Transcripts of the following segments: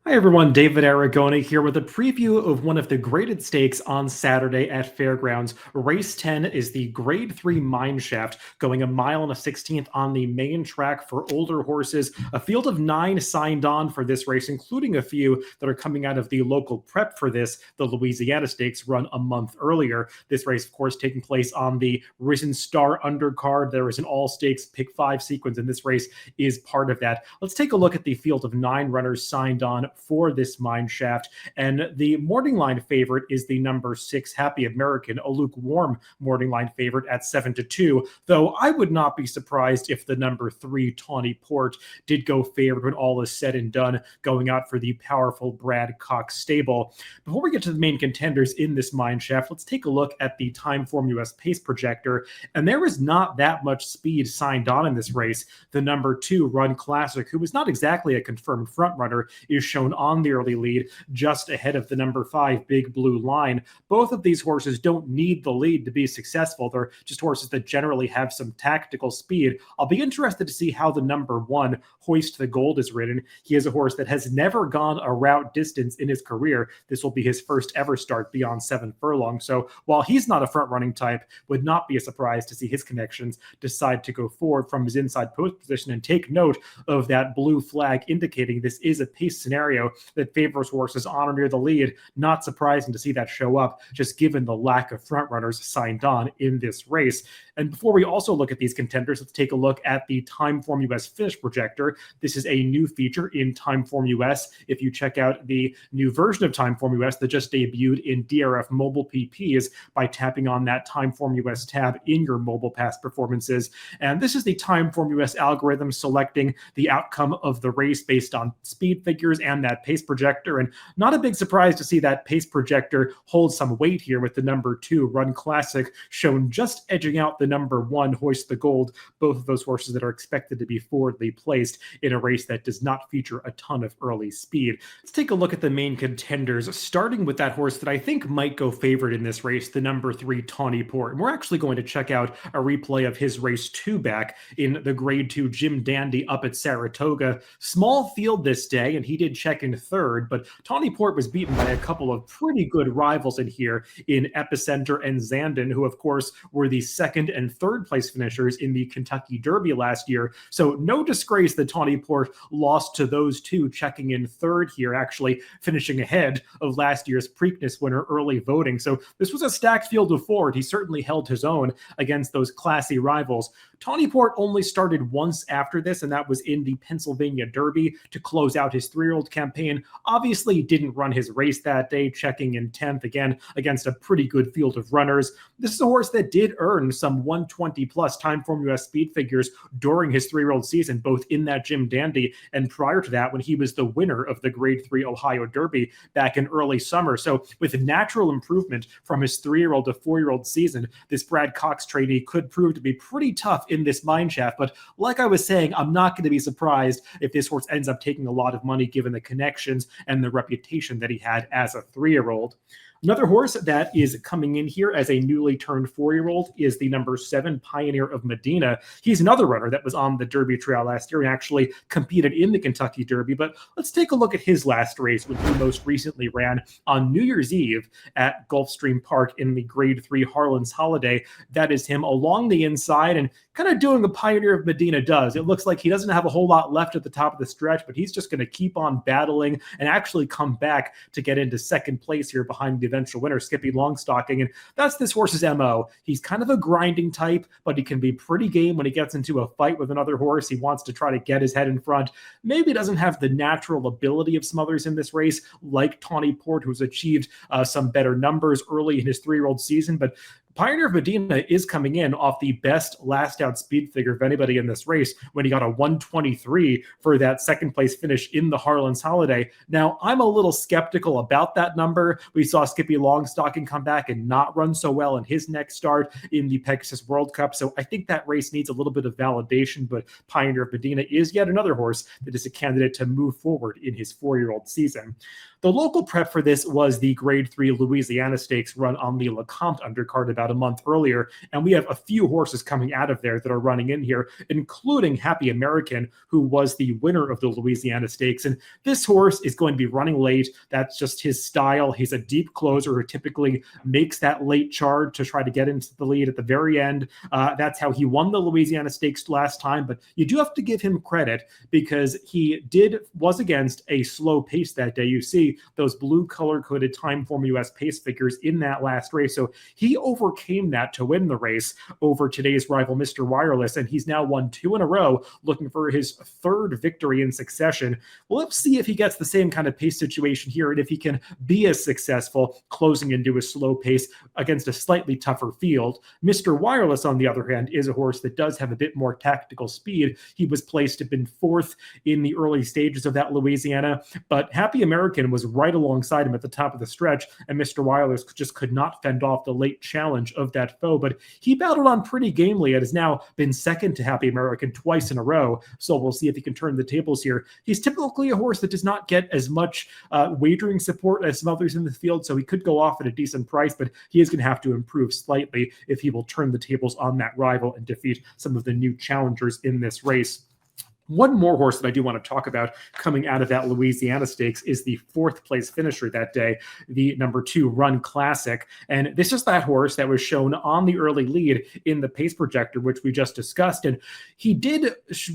Hi everyone, David Aragona here with a preview of one of the graded stakes on Saturday at Fairgrounds. Race 10 is the Grade 3 Mineshaft, going a mile and a 16th on the main track for older horses. A field of 9 signed on for this race, including a few that are coming out of the local prep for this, the Louisiana Stakes, run a month earlier. This race, of course, taking place on the Risen Star undercard. There is an all-stakes pick 5 sequence, and this race is part of that. Let's take a look at the field of 9 runners signed on for this Mineshaft. And the morning line favorite is the number 6 Happy American, a lukewarm morning line favorite at 7-2, though I would not be surprised if the number 3 Tawny Port did go favored when all is said and done, going out for the powerful Brad Cox stable. Before we get to the main contenders in this Mineshaft, let's take a look at the Timeform US pace projector, and there is not that much speed signed on in this race. The number 2 Run Classic, who is not exactly a confirmed frontrunner, is shown on the early lead just ahead of the number 5 Big Blue Line. Both of these horses don't need the lead to be successful. They're just horses that generally have some tactical speed. I'll be interested to see how the number 1 Hoist the Gold is ridden. He is a horse that has never gone a route distance in his career. This will be his first ever start beyond 7 furlongs. So while he's not a front running type, would not be a surprise to see his connections decide to go forward from his inside post position. And take note of that blue flag indicating this is a pace scenario that favors horses on or near the lead. Not surprising to see that show up, just given the lack of front runners signed on in this race. And before we also look at these contenders, let's take a look at the Timeform US finish projector. This is a new feature in Timeform US. If you check out the new version of Timeform US that just debuted in DRF mobile PPs by tapping on that Timeform US tab in your mobile pass performances. And this is the Timeform US algorithm selecting the outcome of the race based on speed figures and that pace projector. And not a big surprise to see that pace projector hold some weight here, with the number 2 Run Classic shown just edging out the number 1 Hoist the Gold, both of those horses that are expected to be forwardly placed in a race that does not feature a ton of early speed. Let's take a look at the main contenders, starting with that horse that I think might go favored in this race, the number 3 Tawny Port. And we're actually going to check out a replay of his race 2 back in the Grade 2 Jim Dandy up at Saratoga. Small field this day, and he did check in third, but Tawny Port was beaten by a couple of pretty good rivals in here in Epicenter and Zandon, who of course were the second and third place finishers in the Kentucky Derby last year. So no disgrace that Tawny Port lost to those two, checking in third here, actually finishing ahead of last year's Preakness winner early voting. So this was a stacked field of 4. He certainly held his own against those classy rivals. Tawny Port only started once after this, and that was in the Pennsylvania Derby to close out his 3-year-old campaign. Obviously, he didn't run his race that day, checking in 10th again against a pretty good field of runners. This is a horse that did earn some 120 plus Timeform US speed figures during his 3-year-old season, both in that Jim Dandy and prior to that when he was the winner of the Grade 3 Ohio Derby back in early summer. So with natural improvement from his 3-year-old to 4-year-old season, this Brad Cox trainee could prove to be pretty tough in this Mineshaft. But like I was saying, I'm not going to be surprised if this horse ends up taking a lot of money given the connections and the reputation that he had as a 3-year-old. Another horse that is coming in here as a newly turned 4-year-old is the number 7 Pioneer of Medina. He's another runner that was on the Derby trail last year and actually competed in the Kentucky Derby. But let's take a look at his last race, when he most recently ran on New Year's Eve at Gulfstream Park in the Grade 3 Harlan's Holiday. That is him along the inside and kind of doing a Pioneer of Medina does. It looks like he doesn't have a whole lot left at the top of the stretch, but he's just going to keep on battling and actually come back to get into second place here behind the eventual winner, Skippy Longstocking. And that's this horse's MO. He's kind of a grinding type, but he can be pretty game when he gets into a fight with another horse. He wants to try to get his head in front. Maybe doesn't have the natural ability of some others in this race, like Tawny Port, who's achieved some better numbers early in his 3-year-old season, but Pioneer of Medina is coming in off the best last out speed figure of anybody in this race when he got a 123 for that second place finish in the Harlan's Holiday. Now, I'm a little skeptical about that number. We saw Skippy Longstocking come back and not run so well in his next start in the Pegasus World Cup. So I think that race needs a little bit of validation, but Pioneer of Medina is yet another horse that is a candidate to move forward in his 4-year-old season. The local prep for this was the Grade 3 Louisiana Stakes run on the LeCompte undercard about about a month earlier. And we have a few horses coming out of there that are running in here, including Happy American, who was the winner of the Louisiana Stakes. And this horse is going to be running late. That's just his style. He's a deep closer who typically makes that late charge to try to get into the lead at the very end. That's how he won the Louisiana Stakes last time. But you do have to give him credit because he was against a slow pace that day. You see those blue color-coded Timeform US pace figures in that last race. So he overcame that to win the race over today's rival, Mr. Wireless, and he's now won 2 in a row, looking for his third victory in succession. Well, let's see if he gets the same kind of pace situation here and if he can be as successful closing into a slow pace against a slightly tougher field. Mr. Wireless, on the other hand, is a horse that does have a bit more tactical speed. He was placed to have been 4th in the early stages of that Louisiana, but Happy American was right alongside him at the top of the stretch, and Mr. Wireless just could not fend off the late challenge of that foe, but he battled on pretty gamely and has now been second to Happy American twice in a row, so we'll see if he can turn the tables here. He's typically a horse that does not get as much wagering support as some others in the field, so he could go off at a decent price, but he is going to have to improve slightly if he will turn the tables on that rival and defeat some of the new challengers in this race. One more horse that I do want to talk about coming out of that Louisiana Stakes is the 4th place finisher that day, the number 2 Run Classic. And this is that horse that was shown on the early lead in the pace projector, which we just discussed. And he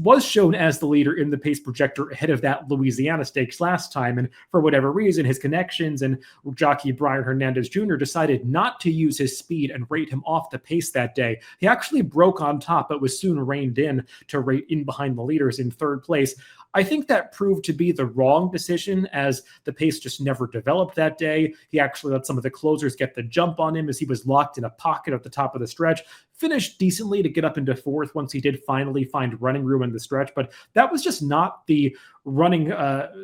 was shown as the leader in the pace projector ahead of that Louisiana Stakes last time. And for whatever reason, his connections and jockey Brian Hernandez Jr. decided not to use his speed and rate him off the pace that day. He actually broke on top, but was soon reined in to rate in behind the leaders in 3rd place. I think that proved to be the wrong decision as the pace just never developed that day. He actually let some of the closers get the jump on him as he was locked in a pocket at the top of the stretch. Finished decently to get up into 4th once he did finally find running room in the stretch, but that was just not the running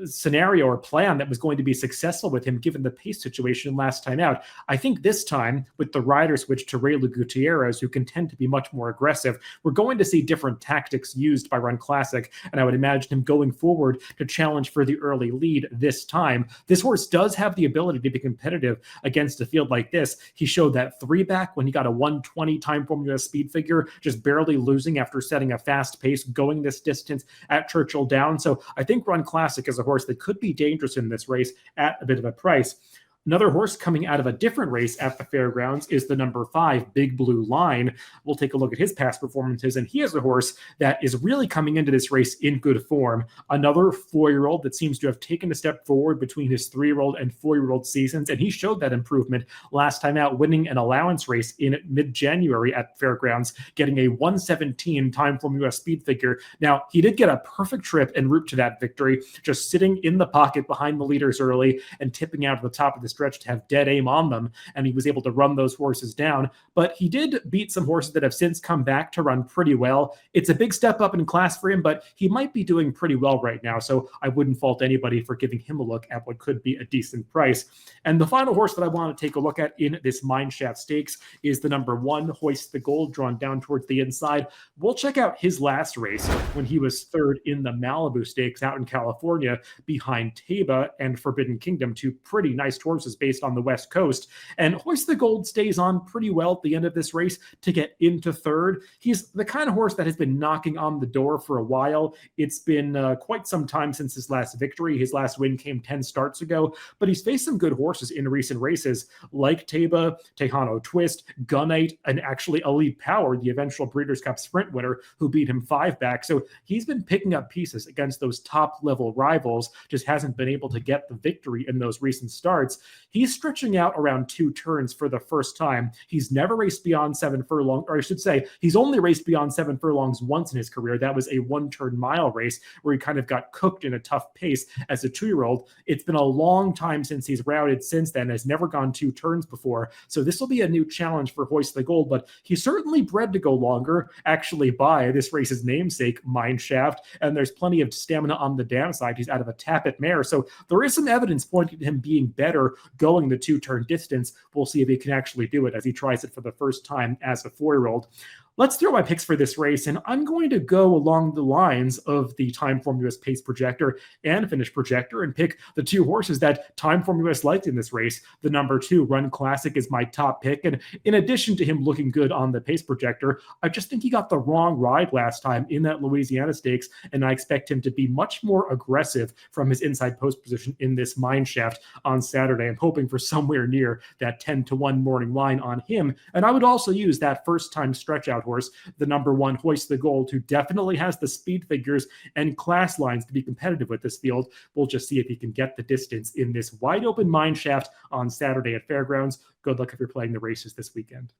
scenario or plan that was going to be successful with him given the pace situation last time out. I think this time, with the rider switch to Raylu Gutierrez, who can tend to be much more aggressive, we're going to see different tactics used by Run Classic, and I would imagine him going forward to challenge for the early lead this time. This horse does have the ability to be competitive against a field like this. He showed that 3-back when he got a 120 Timeform US speed figure, just barely losing after setting a fast pace going this distance at Churchill Downs. So I think Run Classic is a horse that could be dangerous in this race at a bit of a price. Another horse coming out of a different race at the fairgrounds is the number 5, Big Blue Line. We'll take a look at his past performances, and he is a horse that is really coming into this race in good form. Another 4-year-old that seems to have taken a step forward between his 3-year-old and 4-year-old seasons, and he showed that improvement last time out, winning an allowance race in mid-January at fairgrounds, getting a 117 Timeform US speed figure. Now, he did get a perfect trip en route to that victory, just sitting in the pocket behind the leaders early and tipping out at the top of the stretch to have dead aim on them, and he was able to run those horses down. But he did beat some horses that have since come back to run pretty well. It's a big step up in class for him, but he might be doing pretty well right now, so I wouldn't fault anybody for giving him a look at what could be a decent price. And the final horse that I want to take a look at in this Mineshaft Stakes is the number 1, Hoist the Gold, drawn down towards the inside. We'll check out his last race when he was 3rd in the Malibu Stakes out in California behind Taba and Forbidden Kingdom, 2 pretty nice horses based on the West Coast. And Hoist the Gold stays on pretty well at the end of this race to get into 3rd. He's the kind of horse that has been knocking on the door for a while. It's been quite some time since his last victory. His last win came 10 starts ago, but he's faced some good horses in recent races like Taba, Tejano Twist, Gunite, and actually Elite Power, the eventual Breeders' Cup Sprint winner, who beat him 5-back. So he's been picking up pieces against those top-level rivals, just hasn't been able to get the victory in those recent starts. He's stretching out around 2 turns for the first time. He's never raced beyond 7 furlongs, or I should say, he's only raced beyond 7 furlongs once in his career. That was a 1-turn mile race where he kind of got cooked in a tough pace as a 2-year-old. It's been a long time since he's routed since then, has never gone 2 turns before. So this will be a new challenge for Hoist the Gold, but he's certainly bred to go longer, actually by this race's namesake, Mineshaft, and there's plenty of stamina on the downside. He's out of a Tappet mare, so there is some evidence pointing to him being better going the 2-turn distance. We'll see if he can actually do it as he tries it for the first time as a 4-year-old. Let's throw my picks for this race, and I'm going to go along the lines of the Time Form US pace projector and finish projector and pick the two horses that Time Form US liked in this race. The number 2, Run Classic, is my top pick, and in addition to him looking good on the pace projector, I just think he got the wrong ride last time in that Louisiana Stakes, and I expect him to be much more aggressive from his inside post position in this Mineshaft on Saturday. I'm hoping for somewhere near that 10-1 morning line on him, and I would also use that first-time stretch-out horse, the number 1, Hoist the Gold, who definitely has the speed figures and class lines to be competitive with this field. We'll just see if he can get the distance in this wide open Mineshaft on Saturday at Fairgrounds. Good luck if you're playing the races this weekend.